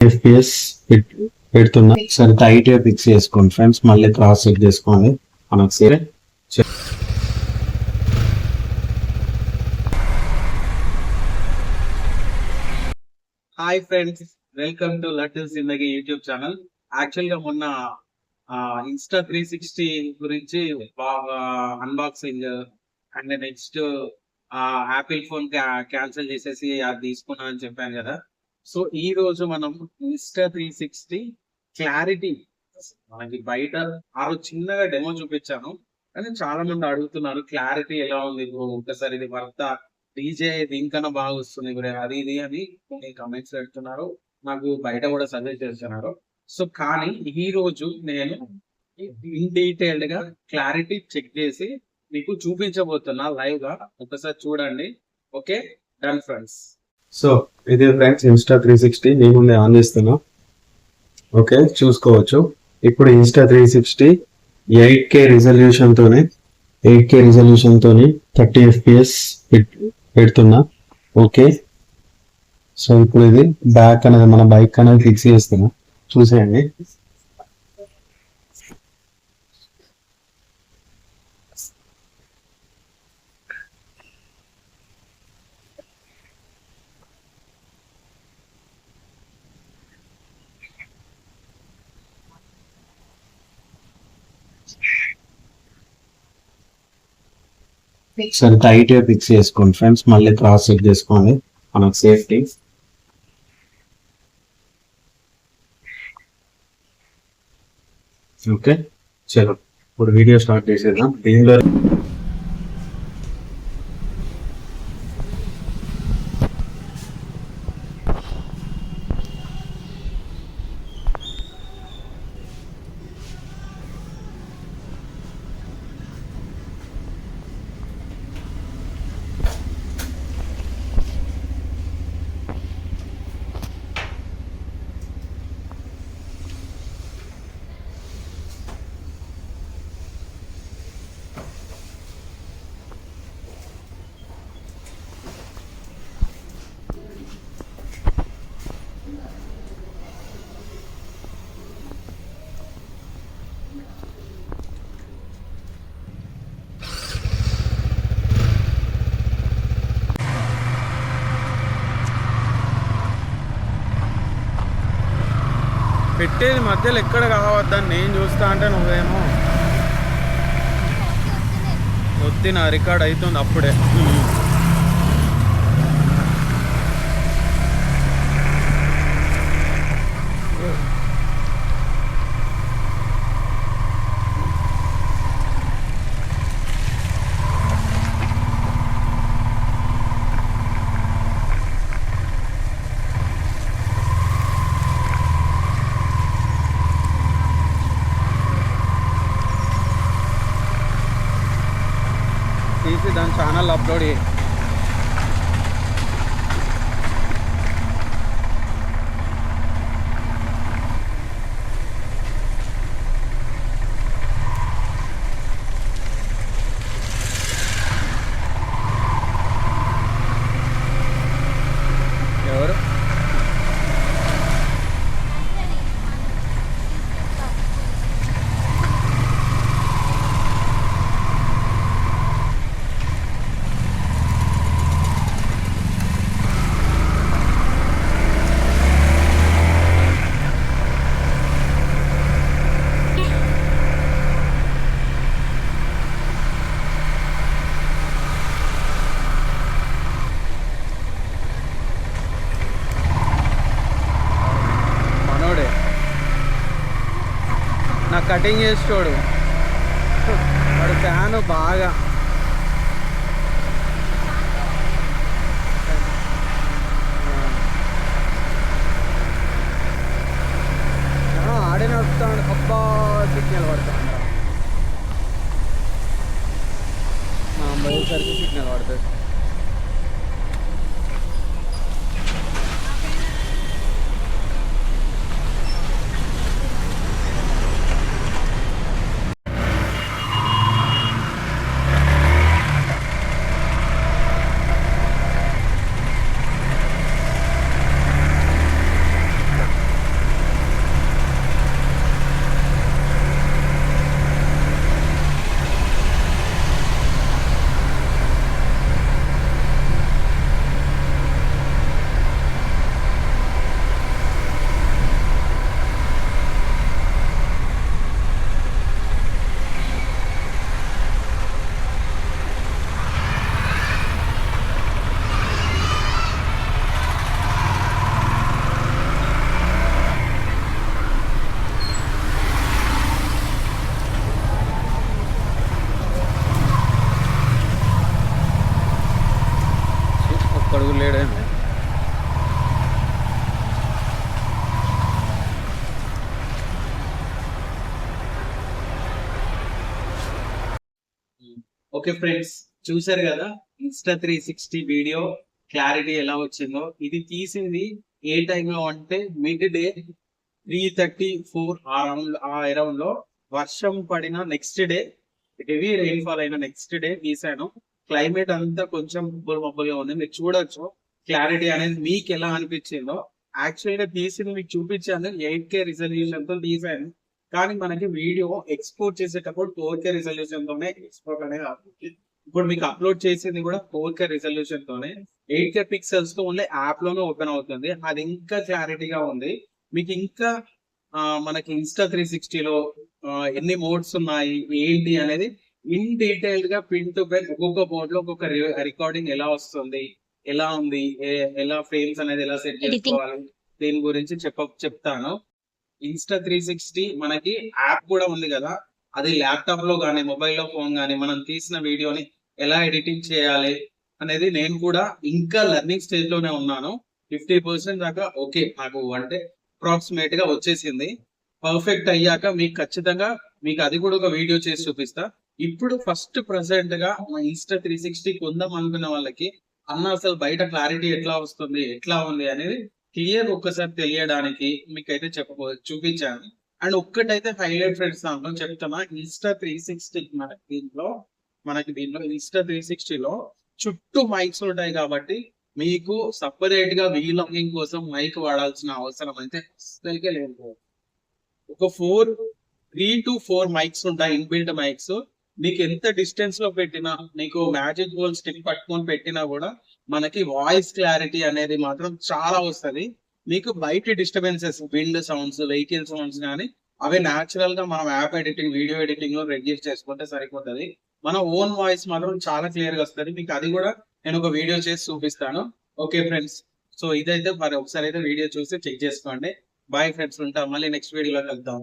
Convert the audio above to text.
FPS పెడుతున్నా సరే tight గా ఫిక్స్ చేసుకోండి ఫ్రెండ్స్. మళ్ళీ క్రాస్ చెక్ చేసుకోండి మనకు సరే. Hi friends, welcome to laddu Zindagi YouTube channel. Actual గా మొన్న ఇన్స్టా 360 గురించి బాగా unboxing and next Apple phone cancel చేసేసి అది తీసుకున్నా అని చెప్పాను కదా. సో ఈ రోజు మనం ఇన్స్టా 360 క్లారిటీ మనకి బయట ఆ రోజు చిన్నగా డెమో చూపించాను, కానీ చాలా మంది అడుగుతున్నారు క్లారిటీ ఎలా ఉంది ఒకసారి ఇది వర్త డీజే దీనికన్నా బాగా వస్తుంది అది ఇది అని కమెంట్స్ పెడుతున్నారు, నాకు బయట కూడా సజెస్ట్ చేస్తున్నారు. సో కానీ ఈ రోజు నేను ఇన్ డీటెయిల్డ్ గా క్లారిటీ చెక్ చేసి మీకు చూపించబోతున్నా లైవ్ గా. ఒకసారి చూడండి. Okay, done friends. సో ఇదే ఫ్రెండ్స్ ఇన్స్టా 360 నేను ముందే ఆన్ చేస్తున్నా. ఓకే, చూసుకోవచ్చు. ఇప్పుడు ఇన్స్టా 360 8K రిజల్యూషన్ తోని 30 FPS పెడుతున్నా. ఓకే, సో ఇప్పుడు ఇది బ్యాక్ అనేది మన బైక్ అనేది ఫిక్స్ చేస్తున్నా, చూసేయండి. సరే టైట్ గా ఫిక్స్ చేసుకోండి ఫ్రెండ్స్. మళ్ళీ క్రాస్ చెక్ చేసుకోండి మనకు సేఫ్టీ. ఓకే, చలో ఇప్పుడు వీడియో స్టార్ట్ చేసేద్దాం. దీనిలో పెట్టేది మధ్యలో ఎక్కడ కావద్దని నేను చూస్తా అంటే నువ్వేమో వద్ది. నా రికార్డ్ అవుతుంది అప్పుడే. తీసి దాని ఛానల్ అప్లోడ్ చేయి. ఎవరు నా కటింగ్ చేసేటోడు వాడు ఫ్యాన్ బాగా ఆడే నడుపుతాడు. అబ్బా సిగ్నల్ పడతాడు, పోయేసరికి సిగ్నల్ పడుతుంది. ఓకే ఫ్రెండ్స్, చూసారు కదా Insta360 వీడియో క్లారిటీ ఎలా వచ్చిందో. ఇది తీసింది ఏ టైంలో అంటే మిడ్ డే 3:34 ఆ అరౌండ్ లో వర్షం పడిన నెక్స్ట్ డే, హెవీ రెయిన్ఫాల్ అయిన నెక్స్ట్ డే తీసాను. క్లైమేట్ అంతా కొంచెం మబ్బులుగా ఉంది. మీరు చూడొచ్చు క్లారిటీ అనేది మీకు ఎలా అనిపించిందో. యాక్చువల్ గా తీసింది మీకు చూపించాను, 8K రిజల్యూషన్ తో తీసాను. కానీ మనకి వీడియో ఎక్స్పోర్ట్ చేసేటప్పుడు 4K రిజల్యూషన్ తోనే ఎక్స్పోర్ట్ అనేది అవుతుంది. ఇప్పుడు మీకు అప్లోడ్ చేసింది కూడా 4K రిజల్యూషన్ తోనే 8K పిక్సెల్స్ తో ఓన్లీ యాప్ లోనే ఓపెన్ అవుతుంది. అది ఇంకా క్లారిటీగా ఉంది. మీకు ఇంకా మనకి Insta360 లో ఎన్ని మోడ్స్ ఉన్నాయి ఏంటి అనేది ఇన్ డీటెయిల్డ్ గా పిన్ టు పిన్ ఒక్కొక్క మోడ్ లో ఒక్కొక్క రికార్డింగ్ ఎలా వస్తుంది, ఎలా ఉంది, ఎలా ఫ్రేమ్స్ అనేది ఎలా సెట్ చేసుకోవాలి, దీని గురించి చెప్తాను. Insta360 మనకి యాప్ కూడా ఉంది కదా, అది ల్యాప్టాప్ లో కానీ మొబైల్ ఫోన్ కానీ మనం తీసిన వీడియోని ఎలా ఎడిటింగ్ చేయాలి అనేది నేను కూడా ఇంకా లెర్నింగ్ స్టేజ్ లోనే ఉన్నాను. 50% దాకా ఓకే నాకు అంటే అప్రాక్సిమేట్ గా వచ్చేసింది. పర్ఫెక్ట్ అయ్యాక మీకు ఖచ్చితంగా మీకు అది కూడా ఒక వీడియో చేసి చూపిస్తా. ఇప్పుడు ఫస్ట్ ప్రెసెంట్ గా Insta360 కొందాం అనుకున్న వాళ్ళకి అసలు బయట క్లారిటీ ఎట్లా వస్తుంది, ఎట్లా ఉంది అనేది క్లియర్ ఒక్కసారి తెలియడానికి మీకైతే చూపించాను. అండ్ ఒక్కటైతే హైలైట్ ఫ్రెండ్స్ దాంట్లో చెప్తున్నా, Insta360 మనకి దీంట్లో Insta360 లో చుట్టూ మైక్స్ ఉంటాయి కాబట్టి మీకు సపరేట్ గా వీలాగింగ్ కోసం మైక్ వాడాల్సిన అవసరం అయితే అస్సలకే లేదు. ఒక 3 to 4 మైక్స్ ఉంటాయి, ఇన్బిల్ట్ మైక్స్. నీకు ఎంత డిస్టెన్స్ లో పెట్టినా, నీకు మ్యాజిక్ బోల్ స్టిక్ పట్టుకొని పెట్టినా కూడా మనకి వాయిస్ క్లారిటీ అనేది మాత్రం చాలా వస్తుంది. మీకు బయట disturbances, wind sounds, vehicle sounds కానీ అవి న్యాచురల్ గా మనం యాప్ ఎడిటింగ్, వీడియో ఎడిటింగ్ లో రెడ్యూస్ చేసుకుంటే సరిపోతుంది. మన ఓన్ వాయిస్ మాత్రం చాలా క్లియర్ గా వస్తుంది. మీకు అది కూడా నేను ఒక వీడియో చేసి చూపిస్తాను. ఓకే ఫ్రెండ్స్, సో ఇదైతే మరి ఒకసారి అయితే వీడియో చూసి చెక్ చేసుకోండి. బాయ్ ఫ్రెండ్స్, ఉంటాం మళ్ళీ నెక్స్ట్ వీడియోలో కలుద్దాం.